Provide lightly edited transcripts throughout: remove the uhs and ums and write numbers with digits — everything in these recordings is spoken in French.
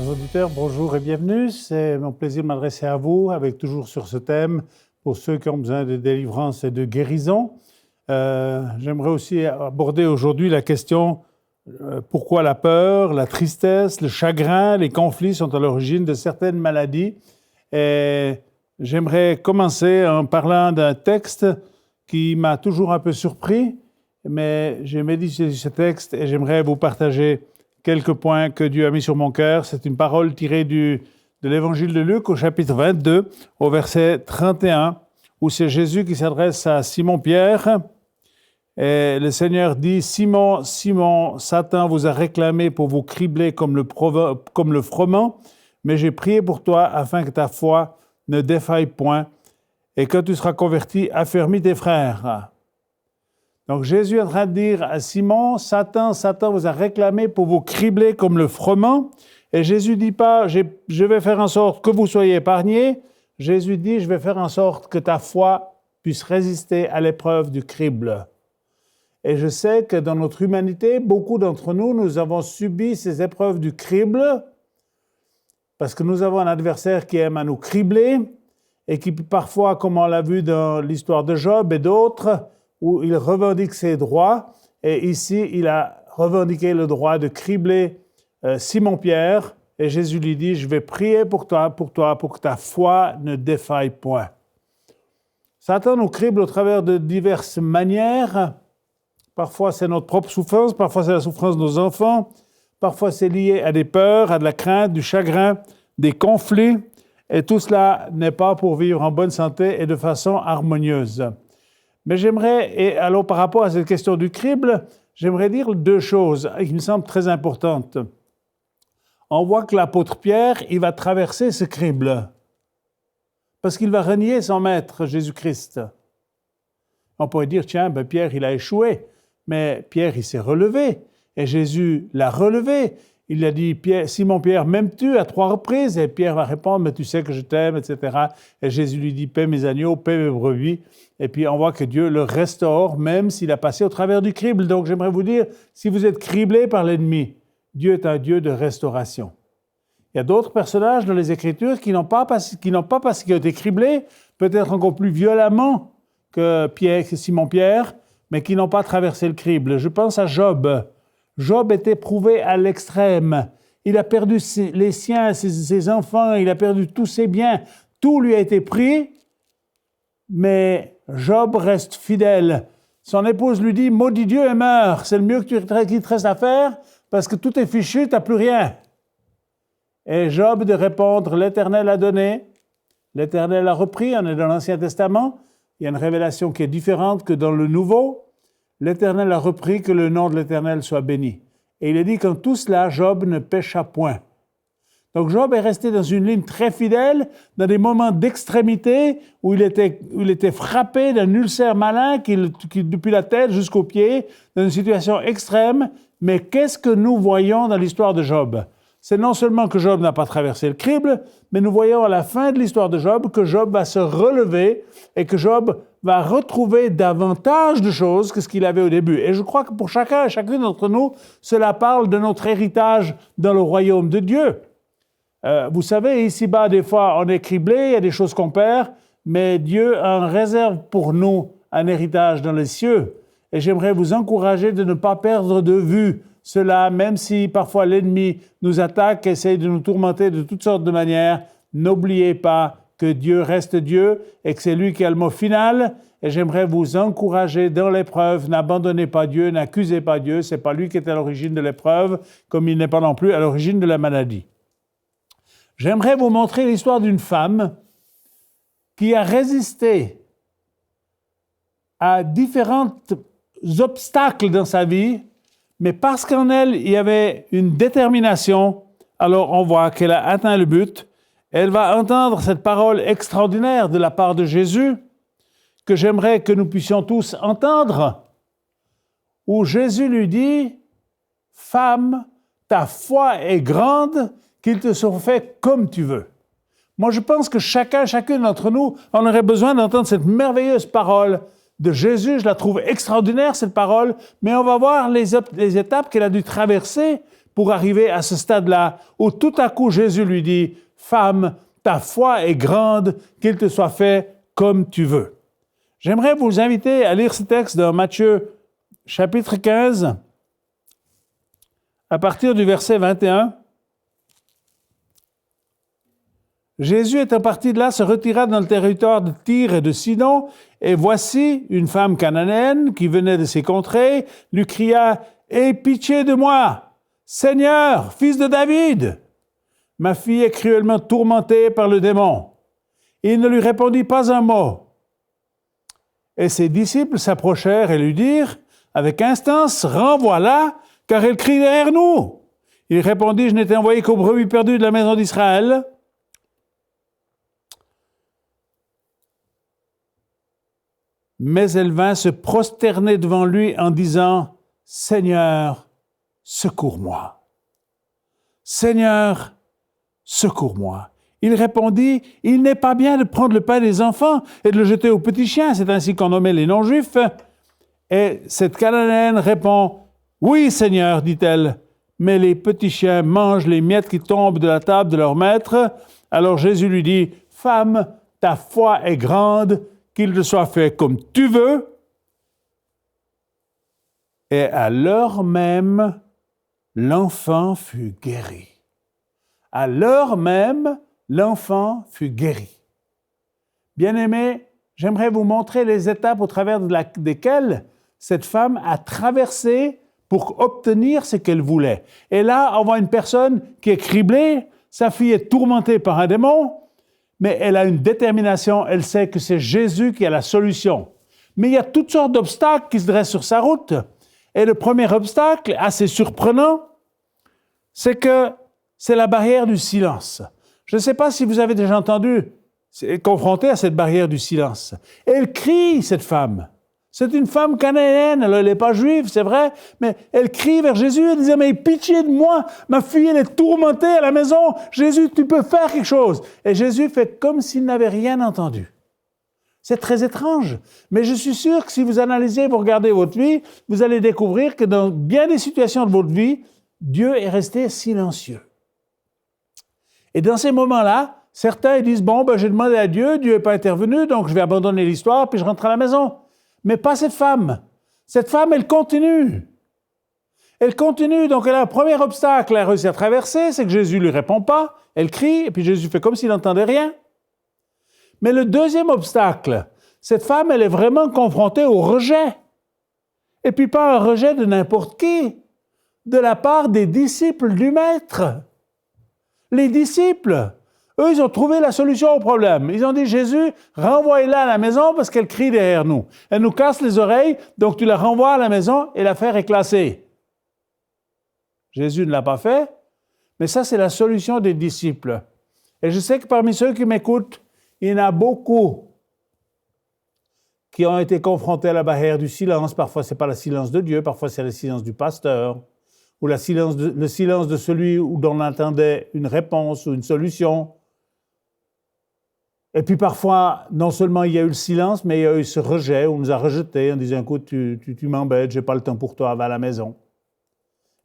auditeurs, bonjour et bienvenue. C'est mon plaisir de m'adresser à vous avec toujours sur ce thème pour ceux qui ont besoin de délivrance et de guérison. J'aimerais aussi aborder aujourd'hui la question pourquoi la peur, la tristesse, le chagrin, les conflits sont à l'origine de certaines maladies. Et j'aimerais commencer en parlant d'un texte qui m'a toujours un peu surpris, mais j'ai médité ce texte et j'aimerais vous partager quelques points que Dieu a mis sur mon cœur. C'est une parole tirée de l'évangile de Luc au chapitre 22, au verset 31, où c'est Jésus qui s'adresse à Simon-Pierre. Et le Seigneur dit « Simon, Simon, Satan vous a réclamé pour vous cribler comme le froment, mais j'ai prié pour toi afin que ta foi ne défaille point, et quand tu seras converti, affermis tes frères. » Donc Jésus est en train de dire à Simon, Satan vous a réclamé pour vous cribler comme le froment. Et Jésus ne dit pas, je vais faire en sorte que vous soyez épargnés. Jésus dit, je vais faire en sorte que ta foi puisse résister à l'épreuve du crible. Et je sais que dans notre humanité, beaucoup d'entre nous, nous avons subi ces épreuves du crible parce que nous avons un adversaire qui aime à nous cribler et qui parfois, comme on l'a vu dans l'histoire de Job et d'autres, où il revendique ses droits. Et ici, il a revendiqué le droit de cribler Simon-Pierre. Et Jésus lui dit, je vais prier pour toi, pour que ta foi ne défaille point. Satan nous crible au travers de diverses manières. Parfois, c'est notre propre souffrance. Parfois, c'est la souffrance de nos enfants. Parfois, c'est lié à des peurs, à de la crainte, du chagrin, des conflits. Et tout cela n'est pas pour vivre en bonne santé et de façon harmonieuse. Mais j'aimerais, et alors par rapport à cette question du crible, j'aimerais dire deux choses qui me semblent très importantes. On voit que l'apôtre Pierre, il va traverser ce crible parce qu'il va renier son maître, Jésus-Christ. On pourrait dire, tiens, Pierre, il a échoué, mais Pierre, il s'est relevé et Jésus l'a relevé. Il a dit, Simon-Pierre, m'aimes-tu à 3 reprises? Et Pierre va répondre, mais tu sais que je t'aime, etc. Et Jésus lui dit, paie mes agneaux, paie mes brebis. Et puis on voit que Dieu le restaure, même s'il a passé au travers du crible. Donc j'aimerais vous dire, si vous êtes criblé par l'ennemi, Dieu est un Dieu de restauration. Il y a d'autres personnages dans les Écritures qui n'ont pas parce qu'ils ont été criblés, peut-être encore plus violemment que Simon-Pierre, mais qui n'ont pas traversé le crible. Je pense à Job. Job était éprouvé à l'extrême. Il a perdu les siens, ses enfants, il a perdu tous ses biens. Tout lui a été pris, mais Job reste fidèle. Son épouse lui dit « Maudit Dieu et meurs, c'est le mieux qu'il te reste à faire parce que tout est fichu, tu n'as plus rien. » Et Job de répondre « L'Éternel a donné, l'Éternel a repris. » On est dans l'Ancien Testament. Il y a une révélation qui est différente que dans le Nouveau. L'Éternel a repris, que le nom de l'Éternel soit béni. Et il a dit qu'en tout cela, Job ne pécha point. Donc Job est resté dans une ligne très fidèle, dans des moments d'extrémité où il était frappé d'un ulcère malin qui depuis la tête jusqu'aux pieds, dans une situation extrême. Mais qu'est-ce que nous voyons dans l'histoire de Job? C'est non seulement que Job n'a pas traversé le crible, mais nous voyons à la fin de l'histoire de Job que Job va se relever et que Job va retrouver davantage de choses que ce qu'il avait au début. Et je crois que pour chacun et chacune d'entre nous, cela parle de notre héritage dans le royaume de Dieu. Vous savez, ici-bas, des fois, on est criblé, il y a des choses qu'on perd, mais Dieu en réserve pour nous un héritage dans les cieux. Et j'aimerais vous encourager de ne pas perdre de vue cela, même si parfois l'ennemi nous attaque, essaye de nous tourmenter de toutes sortes de manières. N'oubliez pas que Dieu reste Dieu et que c'est lui qui a le mot final. Et j'aimerais vous encourager dans l'épreuve. N'abandonnez pas Dieu, n'accusez pas Dieu. Ce n'est pas lui qui est à l'origine de l'épreuve, comme il n'est pas non plus à l'origine de la maladie. J'aimerais vous montrer l'histoire d'une femme qui a résisté à différents obstacles dans sa vie, mais parce qu'en elle, il y avait une détermination, alors on voit qu'elle a atteint le but. Elle va entendre cette parole extraordinaire de la part de Jésus, que j'aimerais que nous puissions tous entendre, où Jésus lui dit « Femme, ta foi est grande, qu'il te soit fait comme tu veux. » Moi, je pense que chacune d'entre nous, on aurait besoin d'entendre cette merveilleuse parole de Jésus. Je la trouve extraordinaire, cette parole, mais on va voir les étapes qu'elle a dû traverser pour arriver à ce stade-là où tout à coup Jésus lui dit « Femme, ta foi est grande, qu'il te soit fait comme tu veux. » J'aimerais vous inviter à lire ce texte dans Matthieu chapitre 15, à partir du verset 21. Jésus étant parti de là, se retira dans le territoire de Tyr et de Sidon, et voici une femme cananéenne qui venait de ces contrées, lui cria « Aie pitié de moi, Seigneur, fils de David! Ma fille est cruellement tourmentée par le démon. » Il ne lui répondit pas un mot. Et ses disciples s'approchèrent et lui dirent avec instance « Renvoie-la, car elle crie derrière nous. » Il répondit « Je n'étais envoyé qu'aux brebis perdues de la maison d'Israël. » Mais elle vint se prosterner devant lui en disant « Seigneur, secours-moi. Seigneur, secours-moi. » Il répondit « Il n'est pas bien de prendre le pain des enfants et de le jeter aux petits chiens. » C'est ainsi qu'on nommait les non-juifs. Et cette Cananéenne répond « Oui, Seigneur, dit-elle, mais les petits chiens mangent les miettes qui tombent de la table de leur maître. » Alors Jésus lui dit « Femme, ta foi est grande, qu'il te soit fait comme tu veux. » Et à l'heure même, l'enfant fut guéri. À l'heure même, l'enfant fut guéri. Bien-aimés, j'aimerais vous montrer les étapes au travers desquelles cette femme a traversé pour obtenir ce qu'elle voulait. Et là, on voit une personne qui est criblée, sa fille est tourmentée par un démon, mais elle a une détermination, elle sait que c'est Jésus qui a la solution. Mais il y a toutes sortes d'obstacles qui se dressent sur sa route. Et le premier obstacle, assez surprenant, c'est que c'est la barrière du silence. Je ne sais pas si vous avez déjà entendu, confronté à cette barrière du silence. Elle crie, cette femme. C'est une femme cananéenne, elle n'est pas juive, c'est vrai, mais elle crie vers Jésus, elle disait « Mais pitié de moi, ma fille, elle est tourmentée à la maison. Jésus, tu peux faire quelque chose. » Et Jésus fait comme s'il n'avait rien entendu. C'est très étrange, mais je suis sûr que si vous analysez, vous regardez votre vie, vous allez découvrir que dans bien des situations de votre vie, Dieu est resté silencieux. Et dans ces moments-là, certains disent « Bon, j'ai demandé à Dieu, Dieu n'est pas intervenu, donc je vais abandonner l'histoire, puis je rentre à la maison. » Mais pas cette femme. Cette femme, elle continue. Elle continue, donc elle a un premier obstacle à réussir à traverser, c'est que Jésus ne lui répond pas. Elle crie, et puis Jésus fait comme s'il n'entendait rien. Mais le deuxième obstacle, cette femme, elle est vraiment confrontée au rejet. Et puis pas un rejet de n'importe qui, de la part des disciples du Maître. Les disciples, eux, ils ont trouvé la solution au problème. Ils ont dit, Jésus, renvoie-la à la maison parce qu'elle crie derrière nous. Elle nous casse les oreilles, donc tu la renvoies à la maison et l'affaire est classée. Jésus ne l'a pas fait, mais ça, c'est la solution des disciples. Et je sais que parmi ceux qui m'écoutent, il y en a beaucoup qui ont été confrontés à la barrière du silence. Parfois, ce n'est pas le silence de Dieu, parfois, c'est le silence du pasteur, ou le silence de celui où on attendait une réponse ou une solution. Et puis parfois, non seulement il y a eu le silence, mais il y a eu ce rejet, où on nous a rejetés en disant « Écoute, tu m'embêtes, je n'ai pas le temps pour toi, va à la maison. »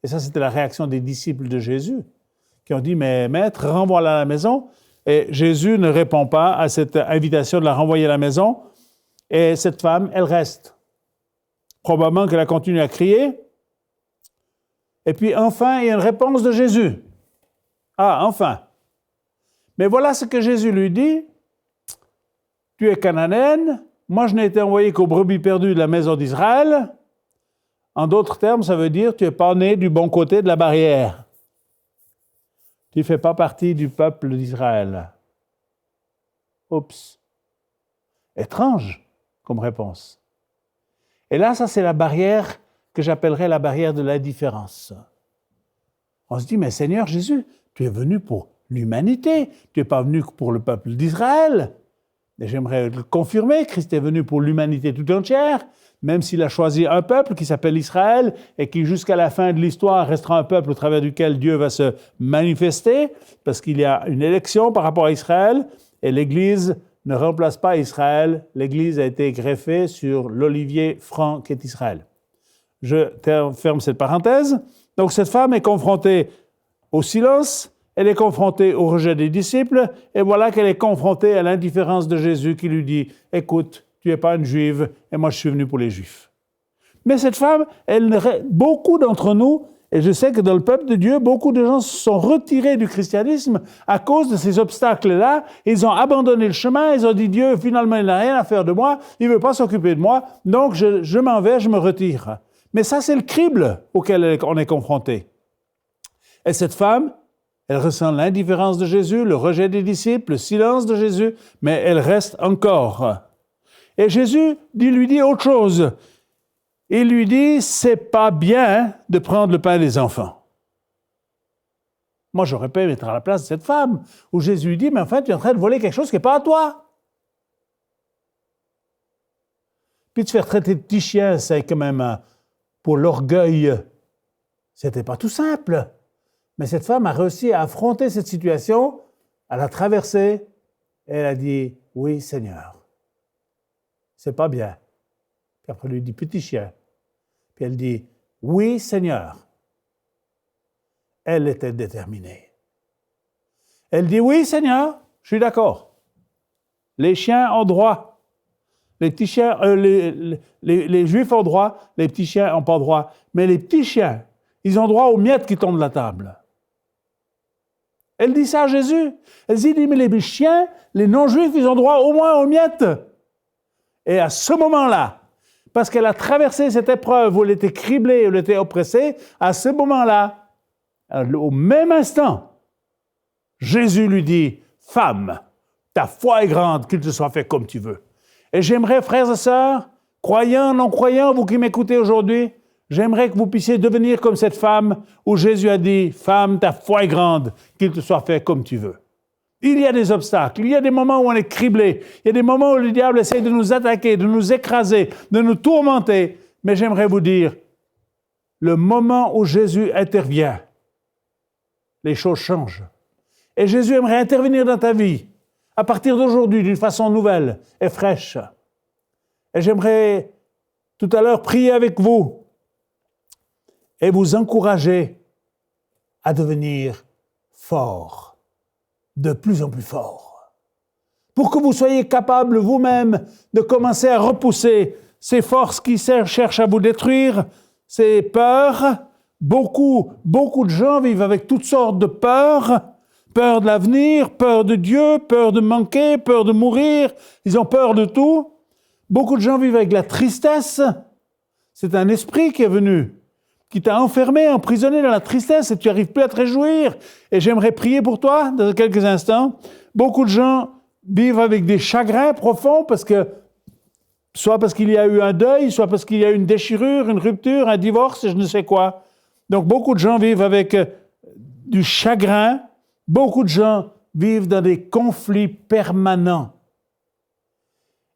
Et ça, c'était la réaction des disciples de Jésus, qui ont dit « Mais maître, renvoie-la à la maison. » Et Jésus ne répond pas à cette invitation de la renvoyer à la maison. Et cette femme, elle reste. Probablement qu'elle a continué à crier. Et puis enfin, il y a une réponse de Jésus. Ah, enfin. Mais voilà ce que Jésus lui dit. Tu es cananéenne, moi je n'ai été envoyé qu'aux brebis perdues de la maison d'Israël. En d'autres termes, ça veut dire tu n'es pas né du bon côté de la barrière. Tu ne fais pas partie du peuple d'Israël. Oups. Étrange comme réponse. Et là, ça c'est la barrière que j'appellerais la barrière de l'indifférence. On se dit, mais Seigneur Jésus, tu es venu pour l'humanité, tu n'es pas venu pour le peuple d'Israël. Et j'aimerais le confirmer, Christ est venu pour l'humanité tout entière, même s'il a choisi un peuple qui s'appelle Israël et qui jusqu'à la fin de l'histoire restera un peuple au travers duquel Dieu va se manifester, parce qu'il y a une élection par rapport à Israël, et l'Église ne remplace pas Israël, l'Église a été greffée sur l'olivier franc qu'est Israël. Je ferme cette parenthèse, Donc cette femme est confrontée au silence, elle est confrontée au rejet des disciples, et voilà qu'elle est confrontée à l'indifférence de Jésus qui lui dit « Écoute, tu n'es pas une juive, et moi je suis venu pour les juifs. » Mais cette femme, beaucoup d'entre nous, et je sais que dans le peuple de Dieu, beaucoup de gens se sont retirés du christianisme à cause de ces obstacles-là. Ils ont abandonné le chemin, ils ont dit Dieu, finalement, il n'a rien à faire de moi, il ne veut pas s'occuper de moi, donc je m'en vais, je me retire. Mais ça, c'est le crible auquel on est confronté. Et cette femme, elle ressent l'indifférence de Jésus, le rejet des disciples, le silence de Jésus, mais elle reste encore. Et Jésus lui dit autre chose. Il lui dit, c'est pas bien de prendre le pain des enfants. Moi, j'aurais pu mettre à la place de cette femme, où Jésus lui dit, mais en fait, tu es en train de voler quelque chose qui n'est pas à toi. Puis te faire traiter de petit chien, c'est quand même, pour l'orgueil, c'était pas tout simple. Mais cette femme a réussi à affronter cette situation, à la traverser, et elle a dit, oui, Seigneur, c'est pas bien. Puis après, elle lui dit, petit chien. Puis elle dit, oui, Seigneur. Elle était déterminée. Elle dit, oui, Seigneur, je suis d'accord. Les chiens ont droit. Les petits chiens, les Juifs ont droit, les petits chiens n'ont pas droit. Mais les petits chiens, ils ont droit aux miettes qui tombent de la table. Elle dit ça à Jésus. Elle dit, mais les chiens, les non-juifs, ils ont droit au moins aux miettes. Et à ce moment-là, parce qu'elle a traversé cette épreuve où elle était criblée, où elle était oppressée, à ce moment-là, au même instant, Jésus lui dit, « Femme, ta foi est grande, qu'il te soit fait comme tu veux. » Et j'aimerais, frères et sœurs, croyants, non-croyants, vous qui m'écoutez aujourd'hui, j'aimerais que vous puissiez devenir comme cette femme où Jésus a dit, « Femme, ta foi est grande, qu'il te soit fait comme tu veux. » Il y a des obstacles, il y a des moments où on est criblé, il y a des moments où le diable essaie de nous attaquer, de nous écraser, de nous tourmenter. Mais j'aimerais vous dire, le moment où Jésus intervient, les choses changent. Et Jésus aimerait intervenir dans ta vie, à partir d'aujourd'hui, d'une façon nouvelle et fraîche. Et j'aimerais tout à l'heure prier avec vous et vous encourager à devenir fort. De plus en plus fort, pour que vous soyez capable vous-même de commencer à repousser ces forces qui cherchent à vous détruire, ces peurs. Beaucoup de gens vivent avec toutes sortes de peurs, peur de l'avenir, peur de Dieu, peur de manquer, peur de mourir, ils ont peur de tout. Beaucoup de gens vivent avec la tristesse, c'est un esprit qui est venu, qui t'a enfermé, emprisonné dans la tristesse et tu n'arrives plus à te réjouir. Et j'aimerais prier pour toi dans quelques instants. Beaucoup de gens vivent avec des chagrins profonds soit parce qu'il y a eu un deuil, soit parce qu'il y a eu une déchirure, une rupture, un divorce, je ne sais quoi. Donc beaucoup de gens vivent avec du chagrin. Beaucoup de gens vivent dans des conflits permanents.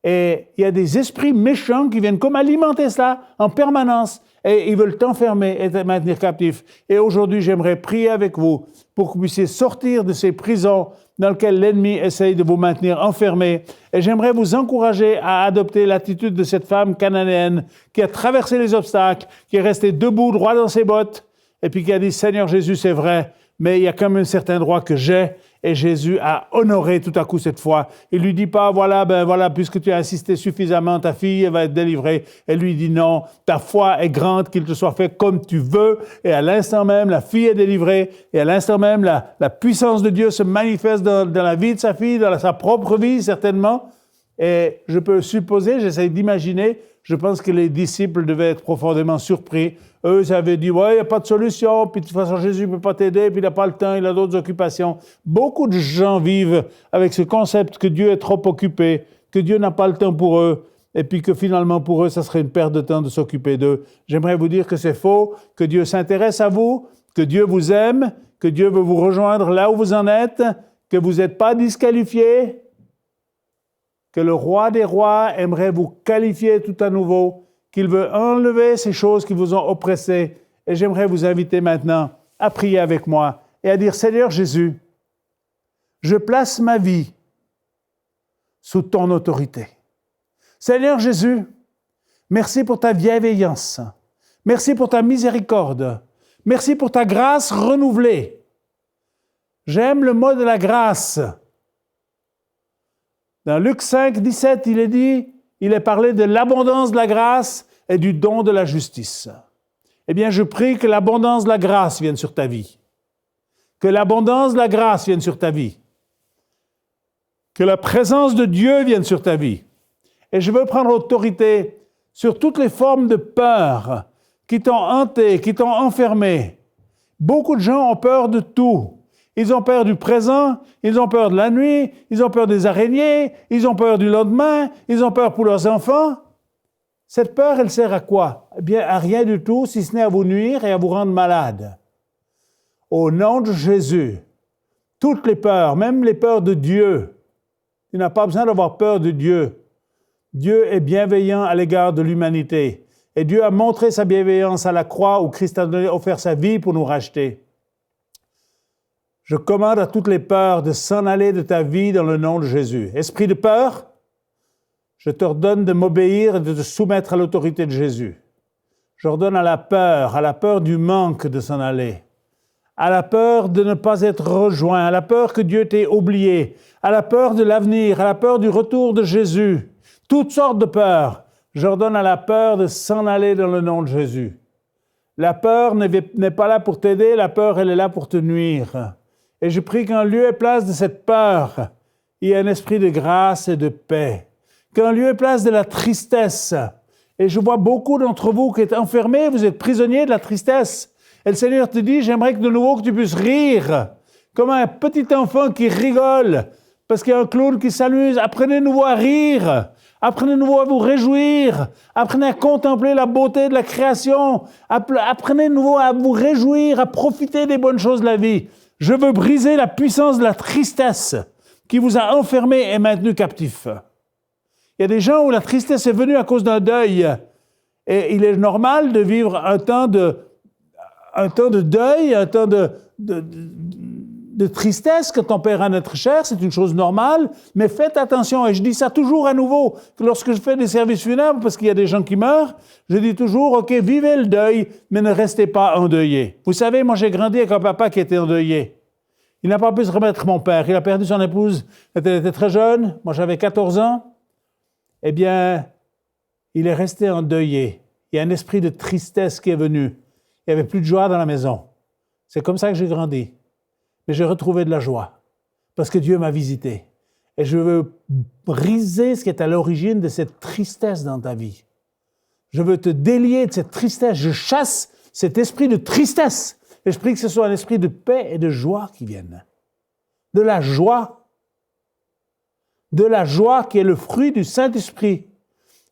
Et il y a des esprits méchants qui viennent comme alimenter ça en permanence. Et ils veulent t'enfermer et te maintenir captif. Et aujourd'hui, j'aimerais prier avec vous pour que vous puissiez sortir de ces prisons dans lesquelles l'ennemi essaye de vous maintenir enfermés. Et j'aimerais vous encourager à adopter l'attitude de cette femme cananéenne qui a traversé les obstacles, qui est restée debout, droit dans ses bottes, et puis qui a dit « Seigneur Jésus, c'est vrai, mais il y a quand même un certain droit que j'ai. » Et Jésus a honoré tout à coup cette foi. Il lui dit pas, voilà, puisque tu as insisté suffisamment, ta fille va être délivrée. Elle lui dit non, ta foi est grande, qu'il te soit fait comme tu veux. Et à l'instant même, la fille est délivrée. Et à l'instant même, la puissance de Dieu se manifeste dans la vie de sa fille, dans sa propre vie certainement. Et je peux supposer, j'essaie d'imaginer, je pense que les disciples devaient être profondément surpris. Eux, ils avaient dit, ouais, il n'y a pas de solution, puis de toute façon, Jésus ne peut pas t'aider, puis il n'a pas le temps, il a d'autres occupations. Beaucoup de gens vivent avec ce concept que Dieu est trop occupé, que Dieu n'a pas le temps pour eux, et puis que finalement, pour eux, ça serait une perte de temps de s'occuper d'eux. J'aimerais vous dire que c'est faux, que Dieu s'intéresse à vous, que Dieu vous aime, que Dieu veut vous rejoindre là où vous en êtes, que vous n'êtes pas disqualifiés, que le roi des rois aimerait vous qualifier tout à nouveau, qu'il veut enlever ces choses qui vous ont oppressés. Et j'aimerais vous inviter maintenant à prier avec moi et à dire, Seigneur Jésus, je place ma vie sous ton autorité. Seigneur Jésus, merci pour ta bienveillance. Merci pour ta miséricorde. Merci pour ta grâce renouvelée. J'aime le mot de la grâce. Dans Luc 5, 17, il est parlé de l'abondance de la grâce et du don de la justice. Eh bien, je prie que l'abondance de la grâce vienne sur ta vie. Que l'abondance de la grâce vienne sur ta vie. Que la présence de Dieu vienne sur ta vie. Et je veux prendre autorité sur toutes les formes de peur qui t'ont hanté, qui t'ont enfermé. Beaucoup de gens ont peur de tout. Ils ont peur du présent, ils ont peur de la nuit, ils ont peur des araignées, ils ont peur du lendemain, ils ont peur pour leurs enfants. Cette peur, elle sert à quoi? Eh bien, à rien du tout, si ce n'est à vous nuire et à vous rendre malade. Au nom de Jésus, toutes les peurs, même les peurs de Dieu, tu n'as pas besoin d'avoir peur de Dieu. Dieu est bienveillant à l'égard de l'humanité. Et Dieu a montré sa bienveillance à la croix où Christ a offert sa vie pour nous racheter. Je commande à toutes les peurs de s'en aller de ta vie dans le nom de Jésus. Esprit de peur, je t'ordonne de m'obéir et de te soumettre à l'autorité de Jésus. J'ordonne à la peur du manque de s'en aller, à la peur de ne pas être rejoint, à la peur que Dieu t'ait oublié, à la peur de l'avenir, à la peur du retour de Jésus. Toutes sortes de peurs. J'ordonne à la peur de s'en aller dans le nom de Jésus. La peur n'est pas là pour t'aider, la peur, elle est là pour te nuire. Et je prie qu'en lieu et place de cette peur, il y ait un esprit de grâce et de paix. Qu'en lieu et place de la tristesse, et je vois beaucoup d'entre vous qui êtes enfermés, vous êtes prisonniers de la tristesse. Et le Seigneur te dit, j'aimerais que de nouveau que tu puisses rire, comme un petit enfant qui rigole, parce qu'il y a un clown qui s'amuse. Apprenez de nouveau à rire. Apprenez de nouveau à vous réjouir. Apprenez à contempler la beauté de la création. Apprenez de nouveau à vous réjouir, à profiter des bonnes choses de la vie. Je veux briser la puissance de la tristesse qui vous a enfermé et maintenu captif. Il y a des gens où la tristesse est venue à cause d'un deuil. Et il est normal de vivre un temps de deuil, un temps de tristesse quand on perd un être cher, c'est une chose normale, mais faites attention, et je dis ça toujours à nouveau, que lorsque je fais des services funèbres, parce qu'il y a des gens qui meurent, je dis toujours, OK, vivez le deuil, mais ne restez pas endeuillés. Vous savez, moi j'ai grandi avec un papa qui était endeuillé. Il n'a pas pu se remettre mon père, il a perdu son épouse, elle était très jeune, moi j'avais 14 ans, eh bien, il est resté endeuillé. Il y a un esprit de tristesse qui est venu. Il n'y avait plus de joie dans la maison. C'est comme ça que j'ai grandi. Mais j'ai retrouvé de la joie, parce que Dieu m'a visité. Et je veux briser ce qui est à l'origine de cette tristesse dans ta vie. Je veux te délier de cette tristesse. Je chasse cet esprit de tristesse. Et je prie que ce soit un esprit de paix et de joie qui vienne. De la joie. De la joie qui est le fruit du Saint-Esprit.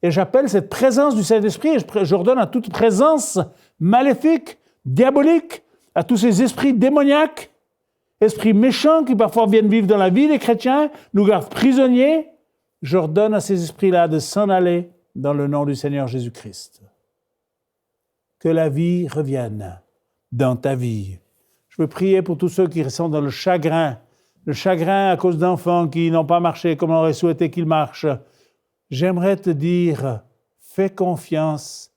Et j'appelle cette présence du Saint-Esprit, et j'ordonne à toute présence maléfique, diabolique, à tous ces esprits démoniaques, esprits méchants qui parfois viennent vivre dans la vie des chrétiens, nous gardent prisonniers, j'ordonne à ces esprits-là de s'en aller dans le nom du Seigneur Jésus-Christ. Que la vie revienne dans ta vie. Je veux prier pour tous ceux qui sont dans le chagrin à cause d'enfants qui n'ont pas marché comme on aurait souhaité qu'ils marchent. J'aimerais te dire, fais confiance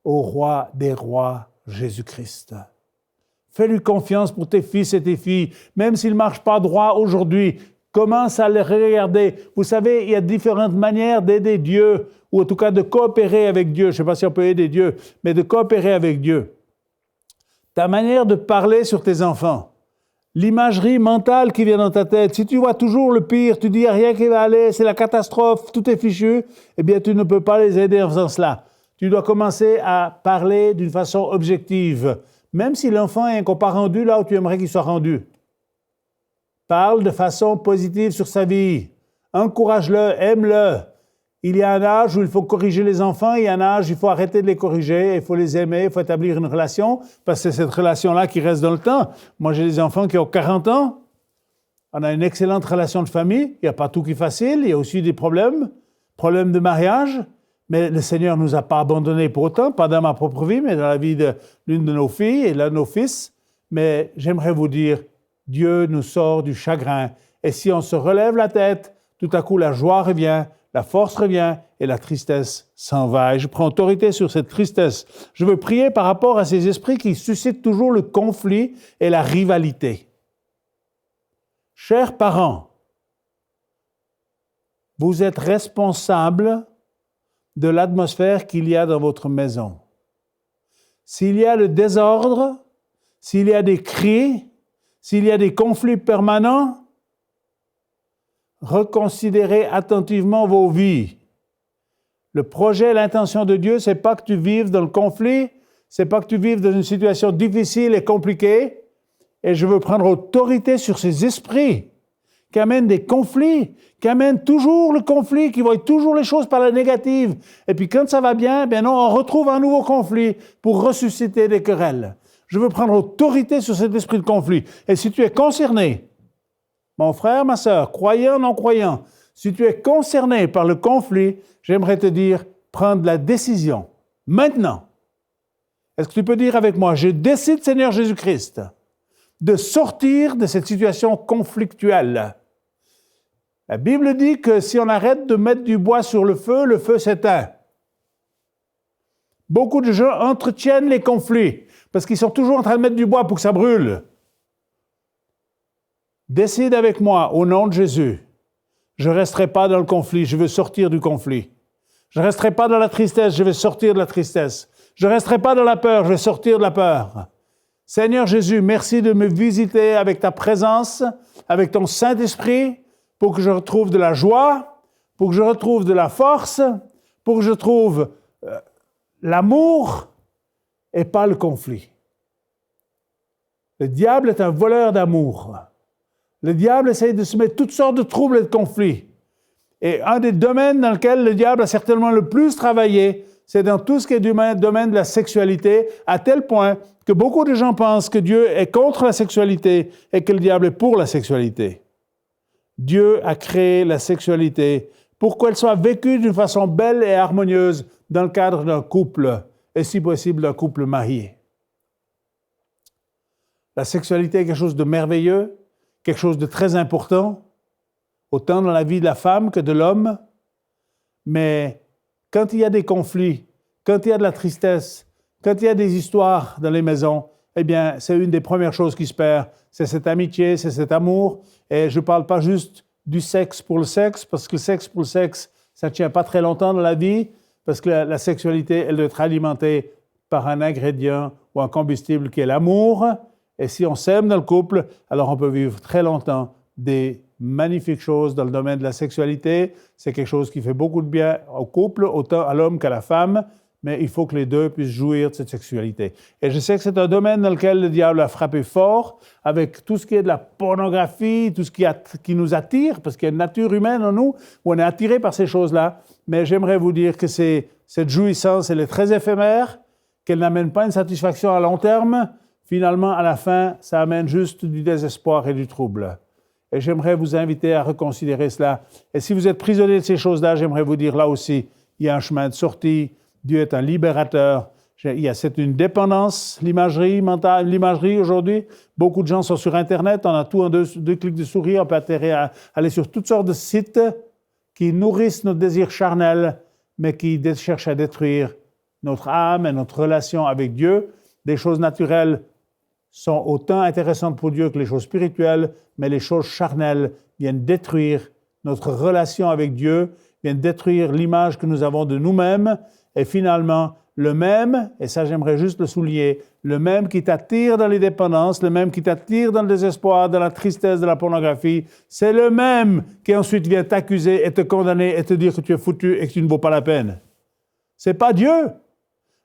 au roi des rois, Jésus-Christ. Fais-lui confiance pour tes fils et tes filles, même s'ils ne marchent pas droit aujourd'hui. Commence à les regarder. Vous savez, il y a différentes manières d'aider Dieu, ou en tout cas de coopérer avec Dieu. Je ne sais pas si on peut aider Dieu, mais de coopérer avec Dieu. Ta manière de parler sur tes enfants, l'imagerie mentale qui vient dans ta tête, si tu vois toujours le pire, tu dis « rien qui va aller, c'est la catastrophe, tout est fichu », eh bien tu ne peux pas les aider en faisant cela. Tu dois commencer à parler d'une façon objective. Même si l'enfant n'est encore pas rendu là où tu aimerais qu'il soit rendu. Parle de façon positive sur sa vie. Encourage-le, aime-le. Il y a un âge où il faut corriger les enfants, il y a un âge où il faut arrêter de les corriger, il faut les aimer, il faut établir une relation, parce que c'est cette relation-là qui reste dans le temps. Moi, j'ai des enfants qui ont 40 ans. On a une excellente relation de famille. Il n'y a pas tout qui est facile. Il y a aussi des problèmes de mariage. Mais le Seigneur ne nous a pas abandonnés pour autant, pas dans ma propre vie, mais dans la vie de l'une de nos filles et l'un de nos fils. Mais j'aimerais vous dire, Dieu nous sort du chagrin. Et si on se relève la tête, tout à coup la joie revient, la force revient et la tristesse s'en va. Et je prends autorité sur cette tristesse. Je veux prier par rapport à ces esprits qui suscitent toujours le conflit et la rivalité. Chers parents, vous êtes responsables de l'atmosphère qu'il y a dans votre maison. S'il y a le désordre, s'il y a des cris, s'il y a des conflits permanents, reconsidérez attentivement vos vies. Le projet, l'intention de Dieu, c'est pas que tu vives dans le conflit, c'est pas que tu vives dans une situation difficile et compliquée. Et je veux prendre autorité sur ces esprits qui amènent des conflits, qui amènent toujours le conflit, qui voient toujours les choses par la négative. Et puis quand ça va bien, ben non, on retrouve un nouveau conflit pour ressusciter des querelles. Je veux prendre autorité sur cet esprit de conflit. Et si tu es concerné, mon frère, ma sœur, croyant, non croyant, si tu es concerné par le conflit, j'aimerais te dire, prendre la décision, maintenant. Est-ce que tu peux dire avec moi, je décide, Seigneur Jésus-Christ, de sortir de cette situation conflictuelle. La Bible dit que si on arrête de mettre du bois sur le feu s'éteint. Beaucoup de gens entretiennent les conflits parce qu'ils sont toujours en train de mettre du bois pour que ça brûle. Décide avec moi, au nom de Jésus, je ne resterai pas dans le conflit, je veux sortir du conflit. Je ne resterai pas dans la tristesse, je vais sortir de la tristesse. Je ne resterai pas dans la peur, je vais sortir de la peur. Seigneur Jésus, merci de me visiter avec ta présence, avec ton Saint-Esprit, pour que je retrouve de la joie, pour que je retrouve de la force, pour que je trouve l'amour et pas le conflit. Le diable est un voleur d'amour. Le diable essaie de se mettre toutes sortes de troubles et de conflits. Et un des domaines dans lesquels le diable a certainement le plus travaillé, c'est dans tout ce qui est du domaine de la sexualité, à tel point que beaucoup de gens pensent que Dieu est contre la sexualité et que le diable est pour la sexualité. Dieu a créé la sexualité pour qu'elle soit vécue d'une façon belle et harmonieuse dans le cadre d'un couple, et si possible d'un couple marié. La sexualité est quelque chose de merveilleux, quelque chose de très important, autant dans la vie de la femme que de l'homme, mais quand il y a des conflits, quand il y a de la tristesse, quand il y a des histoires dans les maisons, eh bien, c'est une des premières choses qui se perd. C'est cette amitié, c'est cet amour. Et je ne parle pas juste du sexe pour le sexe, parce que le sexe pour le sexe, ça ne tient pas très longtemps dans la vie, parce que la sexualité, elle doit être alimentée par un ingrédient ou un combustible qui est l'amour. Et si on s'aime dans le couple, alors on peut vivre très longtemps des magnifiques choses dans le domaine de la sexualité. C'est quelque chose qui fait beaucoup de bien au couple, autant à l'homme qu'à la femme, mais il faut que les deux puissent jouir de cette sexualité. Et je sais que c'est un domaine dans lequel le diable a frappé fort, avec tout ce qui est de la pornographie, tout ce qui nous attire, parce qu'il y a une nature humaine en nous, où on est attiré par ces choses-là. Mais j'aimerais vous dire que cette jouissance, elle est très éphémère, qu'elle n'amène pas une satisfaction à long terme. Finalement, à la fin, ça amène juste du désespoir et du trouble. Et j'aimerais vous inviter à reconsidérer cela. Et si vous êtes prisonnier de ces choses-là, j'aimerais vous dire là aussi, il y a un chemin de sortie. Dieu est un libérateur. C'est une dépendance, l'imagerie mentale, l'imagerie aujourd'hui. Beaucoup de gens sont sur Internet, on a tout en deux clics de souris, on peut aller sur toutes sortes de sites qui nourrissent notre désir charnel, mais qui cherchent à détruire notre âme et notre relation avec Dieu. Des choses naturelles sont autant intéressantes pour Dieu que les choses spirituelles, mais les choses charnelles viennent détruire notre relation avec Dieu, viennent détruire l'image que nous avons de nous-mêmes, et finalement, le même, et ça j'aimerais juste le souligner, le même qui t'attire dans les dépendances, le même qui t'attire dans le désespoir, dans la tristesse de la pornographie, c'est le même qui ensuite vient t'accuser et te condamner et te dire que tu es foutu et que tu ne vaux pas la peine. C'est pas Dieu.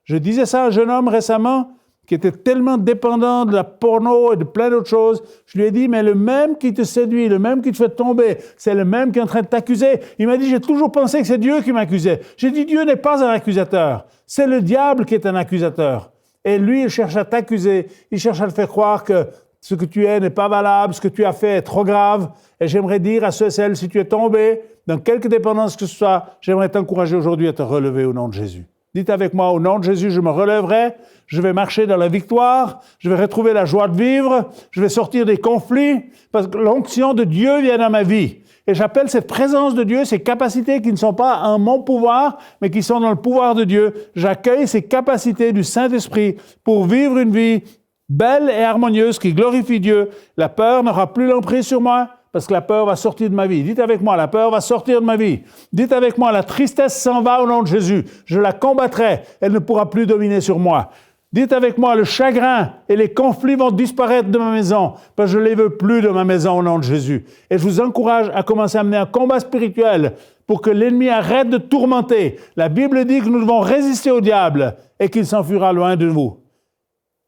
Je disais ça à un jeune homme récemment qui était tellement dépendant de la porno et de plein d'autres choses. Je lui ai dit, mais le même qui te séduit, le même qui te fait tomber, c'est le même qui est en train de t'accuser. Il m'a dit, j'ai toujours pensé que c'est Dieu qui m'accusait. J'ai dit, Dieu n'est pas un accusateur. C'est le diable qui est un accusateur. Et lui, il cherche à t'accuser. Il cherche à te faire croire que ce que tu es n'est pas valable, ce que tu as fait est trop grave. Et j'aimerais dire à ceux et celles, si tu es tombé dans quelque dépendance que ce soit, j'aimerais t'encourager aujourd'hui à te relever au nom de Jésus. Dites avec moi, au nom de Jésus, je me relèverai, je vais marcher dans la victoire, je vais retrouver la joie de vivre, je vais sortir des conflits, parce que l'onction de Dieu vient dans ma vie. Et j'appelle cette présence de Dieu, ces capacités qui ne sont pas en mon pouvoir, mais qui sont dans le pouvoir de Dieu. J'accueille ces capacités du Saint-Esprit pour vivre une vie belle et harmonieuse qui glorifie Dieu. La peur n'aura plus l'emprise sur moi parce que la peur va sortir de ma vie. Dites avec moi, la peur va sortir de ma vie. Dites avec moi, la tristesse s'en va au nom de Jésus. Je la combattrai, elle ne pourra plus dominer sur moi. Dites avec moi, le chagrin et les conflits vont disparaître de ma maison, parce que je ne les veux plus de ma maison au nom de Jésus. Et je vous encourage à commencer à mener un combat spirituel pour que l'ennemi arrête de tourmenter. La Bible dit que nous devons résister au diable et qu'il s'enfuira loin de nous.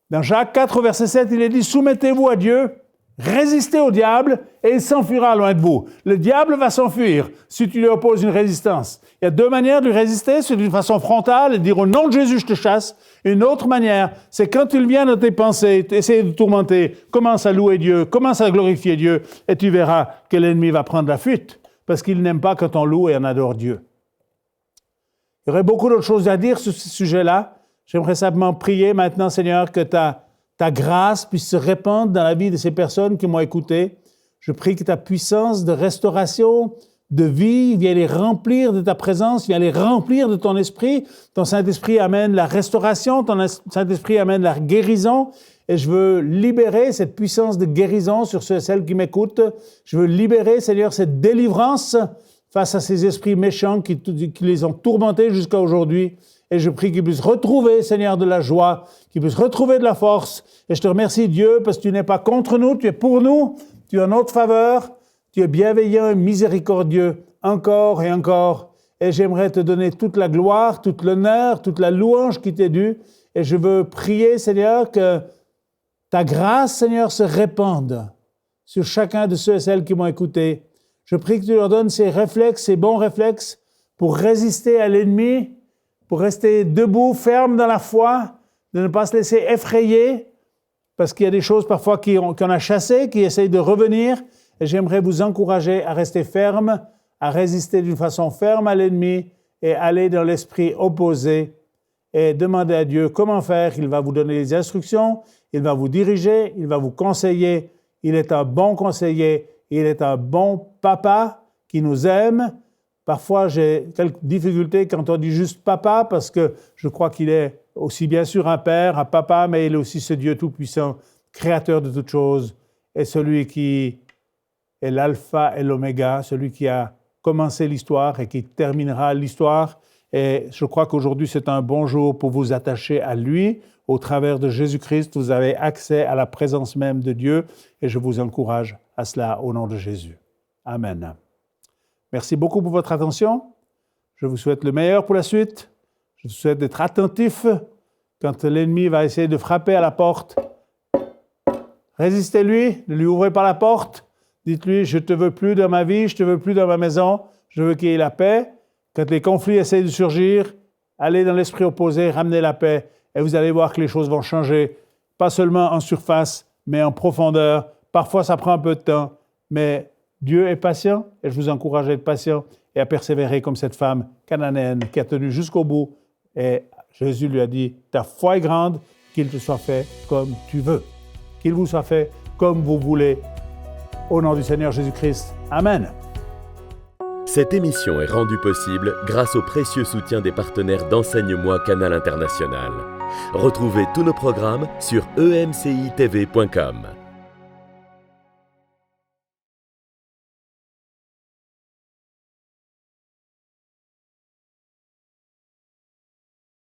Dans Jacques 4, verset 7, il est dit, soumettez-vous à Dieu, résistez au diable et il s'enfuira loin de vous. Le diable va s'enfuir si tu lui opposes une résistance. Il y a deux manières de lui résister, c'est d'une façon frontale et dire au nom de Jésus je te chasse. Une autre manière, c'est quand il vient dans tes pensées, essayer de tourmenter, commence à louer Dieu, commence à glorifier Dieu et tu verras que l'ennemi va prendre la fuite parce qu'il n'aime pas quand on loue et on adore Dieu. Il y aurait beaucoup d'autres choses à dire sur ce sujet-là. J'aimerais simplement prier maintenant, Seigneur, que ta grâce puisse se répandre dans la vie de ces personnes qui m'ont écouté. Je prie que ta puissance de restauration, de vie, vienne les remplir de ta présence, vienne les remplir de ton esprit. Ton Saint-Esprit amène la restauration, ton Saint-Esprit amène la guérison. Et je veux libérer cette puissance de guérison sur ceux et celles qui m'écoutent. Je veux libérer, Seigneur, cette délivrance face à ces esprits méchants qui les ont tourmentés jusqu'à aujourd'hui. Et je prie qu'ils puissent retrouver, Seigneur, de la joie, qu'ils puissent retrouver de la force. Et je te remercie, Dieu, parce que tu n'es pas contre nous, tu es pour nous, tu es en notre faveur, tu es bienveillant et miséricordieux, encore et encore. Et j'aimerais te donner toute la gloire, tout l'honneur, toute la louange qui t'est due. Et je veux prier, Seigneur, que ta grâce, Seigneur, se répande sur chacun de ceux et celles qui m'ont écouté. Je prie que tu leur donnes ces réflexes, ces bons réflexes pour résister à l'ennemi, pour rester debout, ferme dans la foi, de ne pas se laisser effrayer, parce qu'il y a des choses parfois qu'on a chassées, qui essayent de revenir. Et j'aimerais vous encourager à rester ferme, à résister d'une façon ferme à l'ennemi et aller dans l'esprit opposé et demander à Dieu comment faire. Il va vous donner les instructions, il va vous diriger, il va vous conseiller. Il est un bon conseiller, il est un bon papa qui nous aime. Parfois, j'ai quelques difficultés quand on dit juste papa, parce que je crois qu'il est aussi bien sûr un père, un papa, mais il est aussi ce Dieu tout-puissant, créateur de toutes choses, et celui qui est l'alpha et l'oméga, celui qui a commencé l'histoire et qui terminera l'histoire. Et je crois qu'aujourd'hui, c'est un bon jour pour vous attacher à lui. Au travers de Jésus-Christ, vous avez accès à la présence même de Dieu, et je vous encourage à cela au nom de Jésus. Amen. Merci beaucoup pour votre attention. Je vous souhaite le meilleur pour la suite. Je vous souhaite d'être attentif quand l'ennemi va essayer de frapper à la porte. Résistez-lui, ne lui ouvrez pas la porte. Dites-lui, je ne te veux plus dans ma vie, je ne te veux plus dans ma maison, je veux qu'il y ait la paix. Quand les conflits essayent de surgir, allez dans l'esprit opposé, ramenez la paix et vous allez voir que les choses vont changer, pas seulement en surface, mais en profondeur. Parfois, ça prend un peu de temps, mais Dieu est patient et je vous encourage à être patient et à persévérer comme cette femme cananéenne qui a tenu jusqu'au bout. Et Jésus lui a dit, ta foi est grande, qu'il te soit fait comme tu veux. Qu'il vous soit fait comme vous voulez. Au nom du Seigneur Jésus-Christ. Amen. Cette émission est rendue possible grâce au précieux soutien des partenaires d'Enseigne-moi Canal International. Retrouvez tous nos programmes sur emcitv.com.